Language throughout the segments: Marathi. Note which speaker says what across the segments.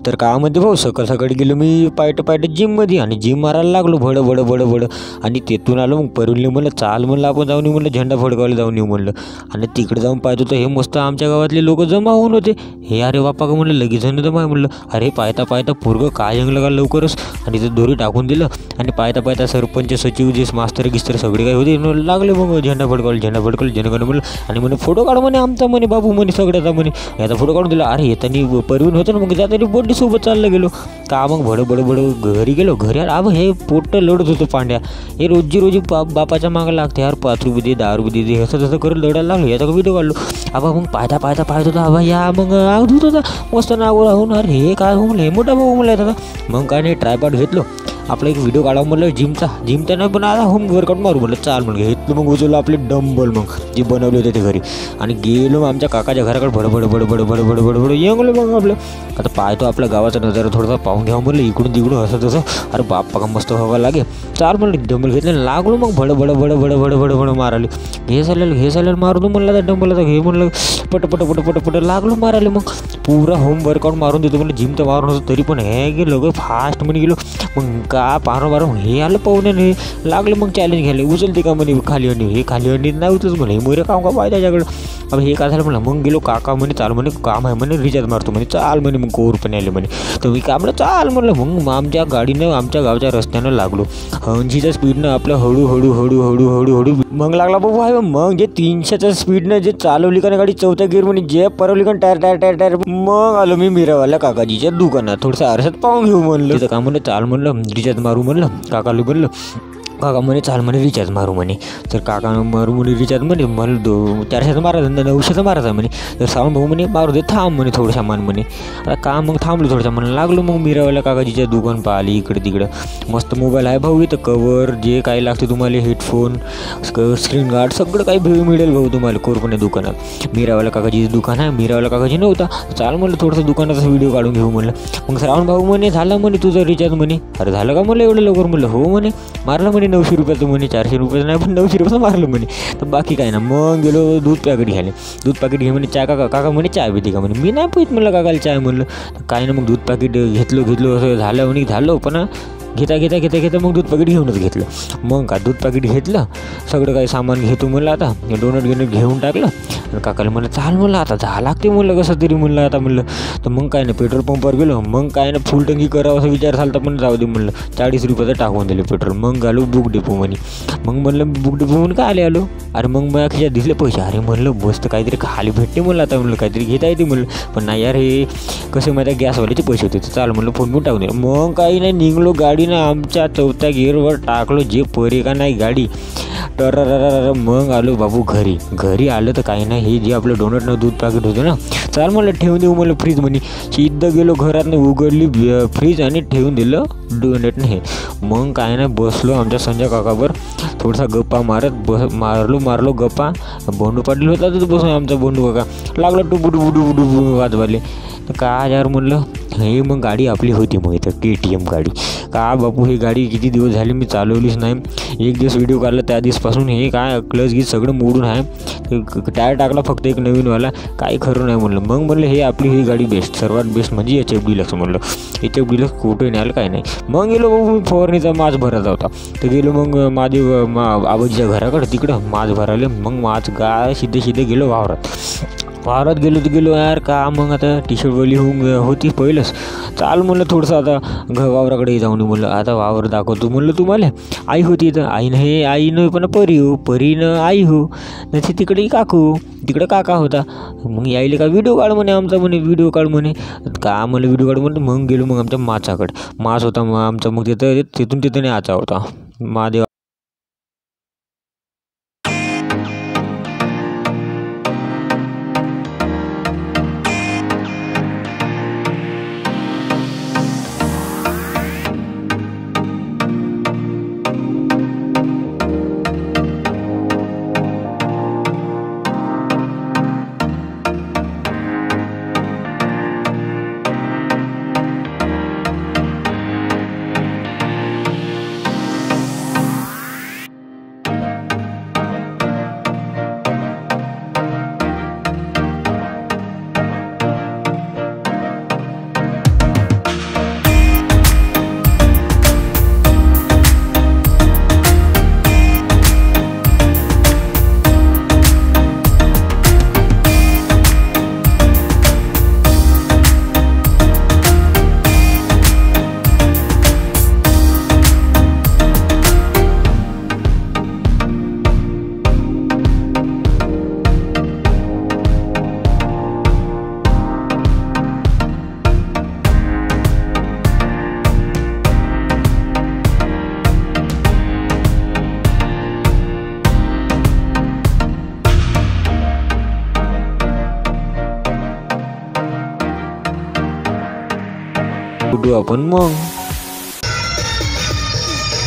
Speaker 1: तर का म्हणते भाऊ, सकाळ सकाळी गेलो मी पायट जिममध्ये आणि जिम मारायला लागलो भड. आणि तेथून आलो मग परवली म्हणलं चाल म्हणलं आपण जाऊन येऊ म्हणलं, झेंडा फडकावायला जाऊन येऊ म्हणलं. आणि तिकडे जाऊन पाहतो तर हे मस्त आमच्या गावातले लोक जमा होऊन होते. हे अरे बापा का म्हणलं, लगेच जण जमा म्हणलं. अरे पायता पोरगं काय जंगलं का लवकरच, आणि ते दोरी टाकून दिलं. आणि पायता सरपंच सचिव जे मास्तर गिस्तर सगळे काय होते लागले मग झेंडा फडकावलं जनगण म्हणलं. आणि म्हणे फोटो काढ म्हणे आमचा म्हणे बाबू म्हणे सगळ्याचा म्हणे. याचा फोटो काढून दिला. अरे येताना परवीन होतं ना, मग जाताना बड्डे सोबत चाललं गेलो का मग बड घरी गेलो. घरी अब हे पोट लढत होतं पांड्या. हे रोजी बापाच्या मागं लागते यार, 5 रुपये दे 10 रुपये दे असं तसं करत लढायला लागलो. याचा व्हिडिओ काढलो. आबा मग पाहता होता आबा या मग धुत होता मस्त नागोळ राहून. अरे हे काय हो म्हणलं, हे मोठा भाऊ म्हणलं आता. मग काय नाही ट्रायपॉड घेतलो, आपला एक व्हिडिओ काढावं म्हणलं जिमचा नाही पण आता होम वर्कआउट मारू म्हणलं चाल म्हणलं. घेतलं मग उचललं आपले डंबल मग जे बनवले होते ते घरी. आणि गेलो मग आमच्या काकाच्या घराकडे बडबड येंगलो मग आपलं. आता पाहतो आपल्या गावाचा नजारा थोडासा पाहून घ्यावं म्हणलं, इकडून तिकडून असं तसं. अरे बाप्पा का मस्त हवा लागे. चाल म्हणलं डंबल घेतलं, लागलो मग बड माराले. हे चालेल मारू दो म्हणलं आता डंबल. आता घे म्हणलं पट लागलो माराले. मग पुरा होम वर्कआउट मारून देतो म्हणलं. जिम तर मारून होतं तरी पण हे गेलो ग फास्ट म्हणे गेलो. मग का पारो हे आलं पाहुणे लागलं मग चॅलेंज घ्यायला. उचलते का म्हणे खाली अंडी नाही उचलत म्हणे. मोरे काम का पाहिजे त्याच्याकडं. अब हे काय झालं म्हणलं. मग गेलो काका म्हणे चाल म्हणे काम आहे म्हणे रिचार्ज मारतो म्हणे चाल म्हणे. मग कोर पण आले म्हणे. तर मी काय म्हणलं चाल म्हणलं. मग आमच्या गाडीनं आमच्या गावच्या रस्त्यानं लागलो 80च्या स्पीडनं आपलं हळू मग लागला बाबू आहे. मग जे 300च्या स्पीडनं जे चालवली का गाडी 4थ्या गिअर म्हणे जे परवली का टायर. मग आलो मी मीरावाल्या काकाजीच्या दुकानात थोडंसं आरशात पाहून घेऊ म्हणलं. तिथं का म्हणलं चाल म्हणलं रिचार्ज मारू म्हणलं. काकाला म्हणलं काका म्हणे चाल म्हणे रिचार्ज मारू म्हणे. तर काका मारू म्हणे रिचार्ज म्हणे. मला 400चं मारायचं 900चं मारायचं म्हणे. तर सावंत भाऊ म्हणे मारू दे थांब म्हणे थोडं सामान म्हणे. आता का मग थांबलो थोडं सामान. लागलो मग मीरावाल्या काकाजीच्या दुकान पाहिली इकडे तिकडं. मस्त मोबाईल आहे भाऊ इथं, कवर जे काही लागते तुम्हाला, हेडफोन स्क्रीन गार्ड सगळं काही मिळेल भाऊ तुम्हाला कोरपणे दुकानात. मीरावाल्या काकाजीचं दुकान आहे. मीरावाल्या काकाजी नव्हता. चाल म्हणलं थोडंसं दुकानाचा व्हिडिओ काढून घेऊ म्हणलं. मग श्रावण भाऊ म्हणे झालं म्हणे तुझं रिचार्ज म्हणे. अरे झालं का म्हणलं एवढं लवकर म्हणलं. हो म्हणे मारलं म्हणे 900 रुपयाचं म्हणे. 400 रुपयाचं नाही पण 900 रुपयाचं मारलं म्हणे. तर बाकी काय ना. मग गेलो दूध पॅकेट घ्यायला. दूध पॅकेट घे म्हणे. चाय काका म्हणे चाय पिते का म्हणे. मी नाही पित म्हणलं काकाला चाय म्हणलं. काय ना मग दूध पॅकेट घेतलो असं झालं म्हणे. झालं पण घेता मग दूध पॅकेट घेऊनच घेतलं. मग का दूध पॅकेट घेतलं सगळं काही सामान घेतो म्हणलं. आता डोनट घेऊन टाकलं. आणि काकाला म्हणलं चाल म्हणलं आता जा लागते म्हणलं कसं तरी म्हणलं आता म्हणलं. तर मग काय ना पेट्रोल पंपवर गेलो. मग काय ना फुल टंकी करावं असं विचार झाला तर पण जाऊ दे म्हणलं. 40 रुपयाचं टाकून दिले पेट्रोल. मग आलो बुक डेपो म्हणे. मग म्हणलं बुक डेपो म्हणून काय आलो. अरे मग माझ्या खिशात दिसले पैसे. अरे म्हणलं मस्त काहीतरी खाली भेटते म्हणलं आता म्हणलं काहीतरी घेता येते म्हणलं. पण नाही यार हे कसे माझ्या गॅसवाल्याचे पैसे होते. तर चाल म्हणलं फोन टाकून दिलं. मग काही नाही निघलो गाडीनं आमच्या 4थ्या गिअरवर टाकलो जे परे का नाही गाडी टर. मग आलो बाबू घरी आलं तर काही नाही. हे जे आपलं डोनटनं दूध पॅकेट होतं ना चाल म्हणलं ठेवून देऊ म्हणलं फ्रीज म्हणे. सिद्धं गेलो घरातनं उघडली फ्रीज आणि ठेवून दिलं डोनटनं हे. मग काय नाही बसलो आमच्या संजय काकावर थोडासा गप्पा मारत मारलो गप्पा. बोंडू पाटील होता तर बसून आमचा बोंडू काका लागला टुबू वाजवाले. तर काय यार म्हणलं हे मग गाडी आपली होती मग इथं KTM गाडी. का बापू ही गाडी किती दिवस झाले मी चालवलीच नाही. एक दिवस व्हिडिओ काढला त्या दिवसपासून हे काय क्लच गीत सगळं मोडून आहे. टायर टाकला फक्त एक नवीनवाला. काही खरं नाही म्हणलं. मग म्हणलं हे आपली ही गाडी बेस्ट सर्वात बेस्ट म्हणजे HF डिलक्स म्हणलं. HF डिलक्स कुठे न्यायला काय नाही. मग गेलो बाबू मी फवारणीचा माज भरायचा होता. तर गेलो मग माझे आबाजीच्या घराकडे तिकडं माज भराले. मग माज गाय सिद्धे गेलो वावरात गेलो यार का. मग आता टी-शर्ट वली होती पहिलंच. चाल म्हणलं थोडंसं आता वावराकडे जाऊन म्हणलं. आता वावर दाखवतो म्हणलं तुम्हाला. आई होती इथं. आईनं पण परीनं आई हो नाही तिकडे काका होता. मग यायले का व्हिडिओ काढ म्हणे आमचा म्हणे. व्हिडिओ काढ म्हणे का म्हणलं व्हिडिओ काढ म्हणलं. मग गेलो मग आमच्या माच होता मग आमचा. मग तिथून नाही आचा होता महादेव. भेटू आपण मग.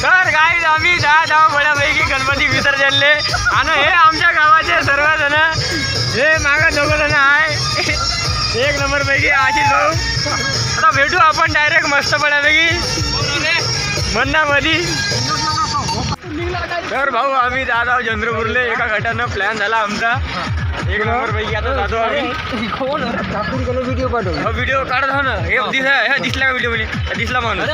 Speaker 2: तर गाईज आम्ही दहा बड्यापैकी गणपती विसर्जनले आणि हे आमच्या गावाचे सर्वजण हे मागा दोघंजण आहे. एक नंबर पैकी आशिष भाऊ. आता भेटू आपण डायरेक्ट मस्त बड्यापैकी मंदामध्ये. तर भाऊ आम्ही जात आहोत चंद्रपूरले. एका गटानं प्लॅन झाला आमचा एक नंबर पैकी. आता जातो आम्ही.
Speaker 1: व्हिडिओ पाठव.
Speaker 2: व्हिडिओ काढत हो ना. हे दिसला का व्हिडिओ मध्ये? दिसला माणूस.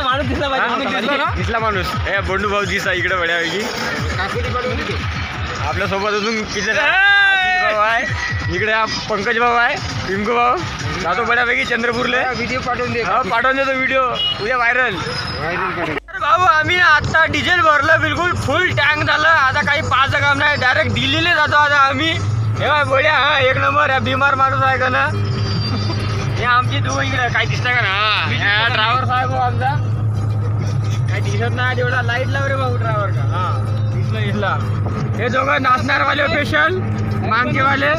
Speaker 2: दिसला माणूस. हे बंडू भाऊ दिसा इकडे बड्यापैकी. आपल्यासोबत अजून किती भाऊ आहे. इकडे पंकज भाऊ आहे. पिंकू भाऊ. जातो बड्यापैकी चंद्रपूरले. व्हिडिओ पाठवून दे. पाठवून देतो व्हिडिओ उद्या व्हायरल. भाऊ आम्ही ना आत्ता डिझेल भरलं बिलकुल फुल टँक झालं. आता काही पाच काम नाही. डायरेक्ट दिल्लीला जातो आता आम्ही. हे बड्या हा एक नंबर आहे. बिमार माणूस आहे का ना. हे आमची तू इकडे काय दिसतं का ना. ड्रायव्हर साहेब आमचा काय दिसत नाही तेवढा. लाईट लाव रे भाऊ ड्रायव्हर का. हा दिसला. हे दोघं नाचणारवाले स्पेशल. मांगेवाले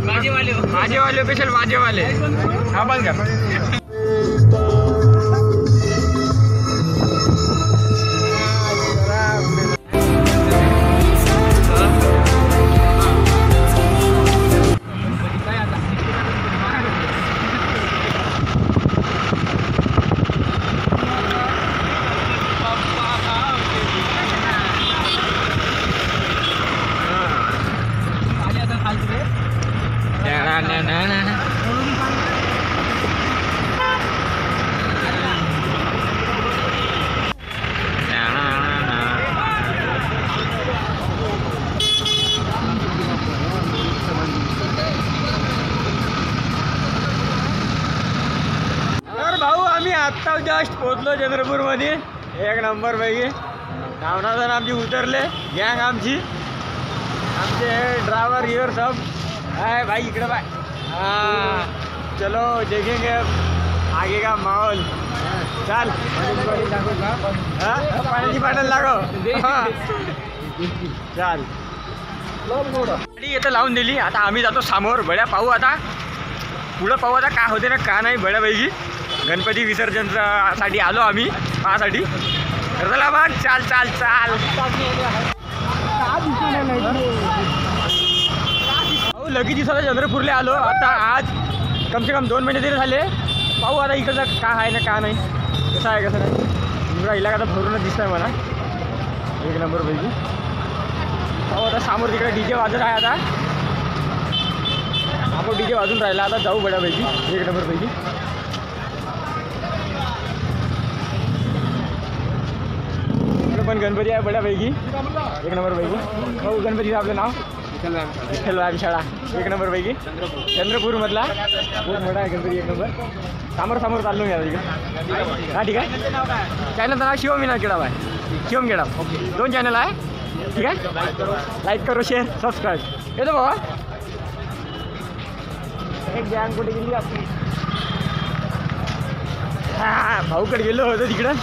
Speaker 2: माझेवाले स्पेशल. माझेवाले हा बंद का. आत्ता जस्ट पोचलो चंद्रपूरमध्ये. एक नंबर पैकी नावनाजन आमची उतरले. गँग आमची. आमचे ड्रायव्हर गिवर सब आहे भाई. इकडे बाय. हाँ चलो देखेंगे आगे का माहौल. चाल पाण्याची बॉटल लागो. चाल गाडी इथं लावून दिली. आता आम्ही जातो समोर. बड्या पाहू आता पुढं पाहू आता का होते ना का नाही. बड्यापैकी गणपती विसर्जनसाठी आलो आम्ही पाहासाठी. तर चला मग चाल चाल चाल. भाऊ लगेच दिवसाला चंद्रपूरला आलो. आता आज कम से कम 2 महिने तरी झाले. पाहू आता इकडचं का आहे ना का नाही. कसं आहे कसं नाही. तुमचा इलाका आता भरूनच दिसत आहे मला. एक नंबर पैकी. पाहू आता समोर तिकडे डीजे वाजत आहे. आता आपण डीजे वाजून राहिला. आता जाऊ बड्यापैकी एक नंबर पैकी. पण गणपती आहे बड्यापैकी एक नंबर पैकी. भाऊ गणपतीचं आपलं नाव विठ्ठल शाळा. एक नंबर पैकी चंद्रपूरमधला खूप मोठा आहे गणपती. एक नंबर समोर चाललो मी आता तिकडे. हां ठीक आहे. चॅनलचं नाव शिवम विनायक केडाव आहे. शिवम केडाव. ओके 2 चॅनल आहे. ठीक आहे. लाईक करो शेअर सबस्क्राईब. येतो बाबा. एक गँग कुठे गेली आपली. हां भाऊकडे गेलो होतो तिकडं.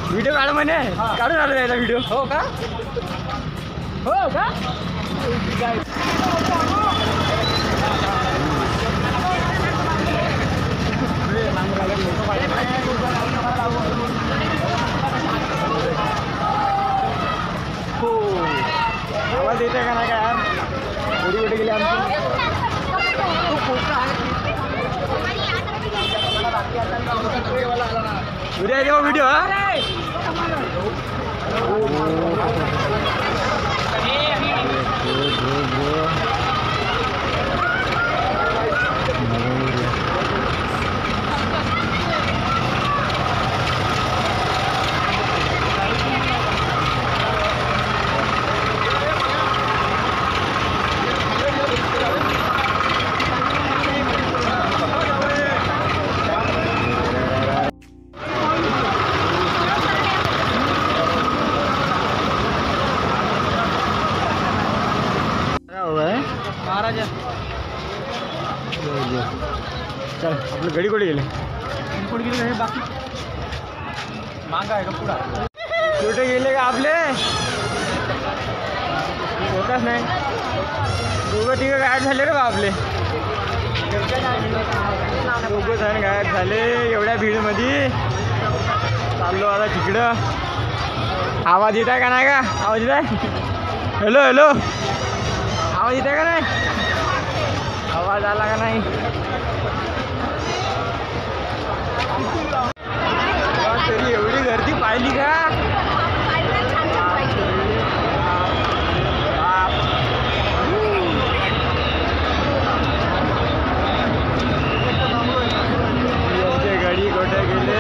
Speaker 2: व्हिडिओ काढ म्हणे. काढून आलो यायचा व्हिडिओ. हो का. हो का. हो आवाज येते का नाही का यार. कुठे कुठे गेले आमची. उद्या जेव्हा व्हिडिओ चल आपलं गडी कुठे गेले. कुठे गेले हे बाकी मांगा आहे का पुढा. कुठे गेले का आपले. होताच नाही. 2-3 गायब झाले रे बा आपले. दोघं जण गायब झाले एवढ्या भीडमध्ये. चाललो आता तिकडं. आवाज येत आहे का नाही का? आवाज येत आहे? हॅलो हॅलो, आवाज येत आहे का नाही? आवाज आला का नाही? तरी एवढी गर्दी पाहिली का? गाडी कुठे गेले?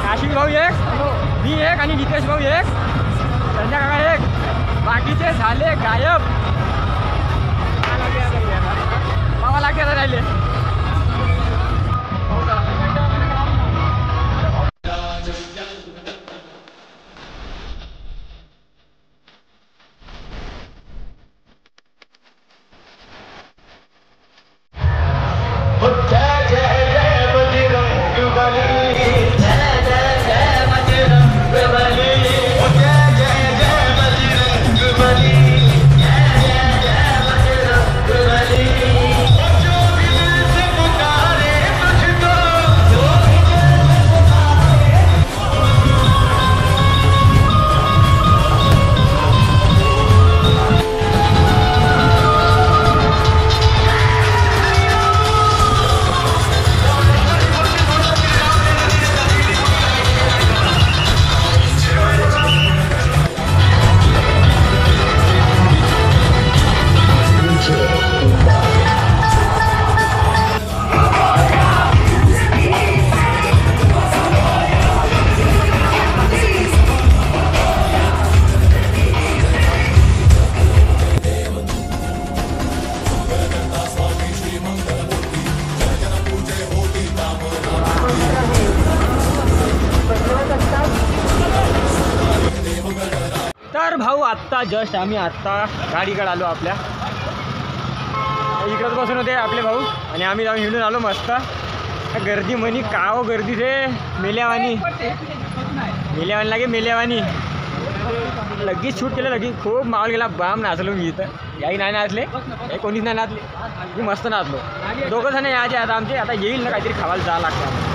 Speaker 2: आशिष भाऊ एक, मी एक आणि नितेश भाऊ एक, संजय काका एक, बाकीचे झाले गायब. मामा लागते आता राहिले. तर भाऊ आत्ता जस्ट आम्ही आत्ता गाडीकडे आलो आपल्या. इकडंच बसून होते आपले भाऊ आणि आम्ही जाऊन हिंडून आलो मस्त. गर्दी म्हणी का हो गर्दी रे, मेल्यावानी लागे मेल्यावानी. लगेच शूट केलं, लगेच खूप माहोल गेला. बाम नाचलो मी इथं. याही नाही नाचले, कोणीच नाही नाचले, मी मस्त नाचलो. दोघं जण यायचे आता आमचे. आता येईल ना काहीतरी खावायला जावं लागतं.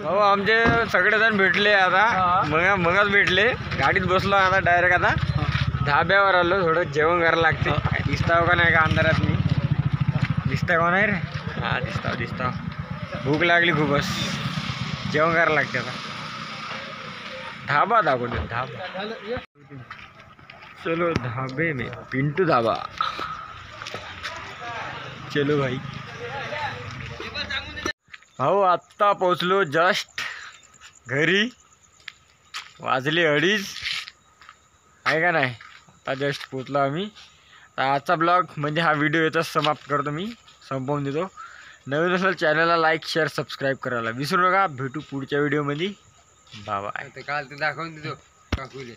Speaker 2: हो आमचे सगळेजण भेटले आता. मगच भेटले. गाडीत बसलो आता डायरेक्ट. आता धाब्यावर आलो. थोडं जेवण करायला लागते. दिसताव का नाही का अंधारात मी? दिसता का नाही रे? हां दिसताव. भूक लागली खूपच. जेवण करायला लागते आता. धाबा दाखवतो. धाबा चलो धाबे में. पिंटू धाबा. चलो भाई. भाऊ आत्ता पोचलो जस्ट घरी. वाजले 2:30 आहे का नाही. आता जस्ट पोचलो आम्ही. तर आजचा ब्लॉग म्हणजे हा व्हिडिओ याचाच समाप्त करतो मी. संपवून देतो. नवीन असेल चॅनलला लाईक शेअर सबस्क्राईब करायला विसरू नका. भेटू पुढच्या व्हिडिओमध्ये. बाय.
Speaker 3: काल ते दाखवून देतो काकूले.